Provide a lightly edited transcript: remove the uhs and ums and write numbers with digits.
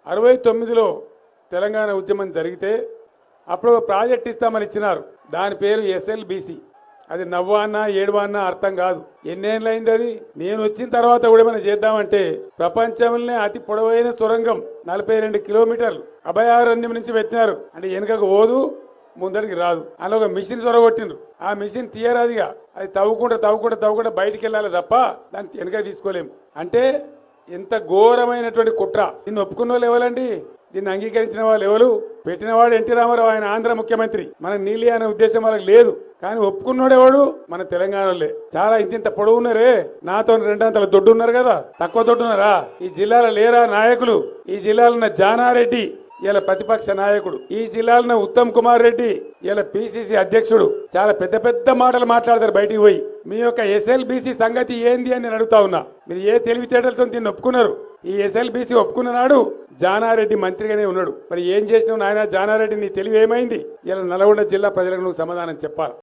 69లో తెలంగాణ ఉద్యమం జరిగితే అప్పుడు ఒక ప్రాజెక్ట్ ఇస్తామని ఇచ్చినారు. దాని పేరు ఎస్ఎల్బిసి. అది నవ్వాన్నా ఏడువాన్నా అర్థం కాదు. ఎన్నేళ్ళైంది అది? నేను వచ్చిన తర్వాత కూడా మనం చేద్దామంటే ప్రపంచంలోనే అతి పొడవైన సొరంగం 42 కిలోమీటర్లు అభయారణ్యం నుంచి పెట్టినారు. అంటే వెనుకకు పోదు, ముందరికి రాదు. అలా ఒక మిషన్ సొరగొట్టిండ్రు. ఆ మిషన్ తీయరాదిగా, అది తవ్వుకుంటా బయటికి వెళ్ళాలి తప్ప దాన్ని వెనుక తీసుకోలేము. అంటే ఎంత ఘోరమైనటువంటి కుట్ర. దీన్ని ఒప్పుకున్న వాళ్ళు ఎవరండి? దీన్ని అంగీకరించిన వాళ్ళు ఎవరు? పెట్టినవాడు ఎన్టీ రామారావు, ఆయన ఆంధ్ర ముఖ్యమంత్రి. మనకు నీలి అనే ఉద్దేశం వాళ్ళకి లేదు. కానీ ఒప్పుకున్నాడు ఎవడు? మన తెలంగాణలో. చాలా ఇంత పొడవు ఉన్నారే, నాతో 2 అంతల దొడ్డు ఉన్నారు కదా, తక్కువ దొడ్డు ఉన్నారా? ఈ జిల్లాలో లేరా నాయకులు? ఈ జిల్లాలో ఉన్న జానారెడ్డి ఇలా ప్రతిపక్ష నాయకుడు, ఈ జిల్లాలో ఉత్తమ్ కుమార్ రెడ్డి ఇలా పిసిసి అధ్యక్షుడు. చాలా పెద్ద పెద్ద మాటలు మాట్లాడతారు బయటికి పోయి. మీ యొక్క ఎస్ఎల్బిసి సంగతి ఏంది అని నేను అడుగుతా ఉన్నా. మీరు ఏ తెలివితేటలతో దీన్ని ఒప్పుకున్నారు? ఈ ఎస్ఎల్బిసి ఒప్పుకున్న నాడు జానారెడ్డి మంత్రిగానే ఉన్నాడు. మరి ఏం చేసినావు నాయన జానారెడ్డి? నీ తెలివి ఏమైంది? ఇలా నల్గొండ జిల్లా ప్రజలకు నువ్వు సమాధానం చెప్పాలి.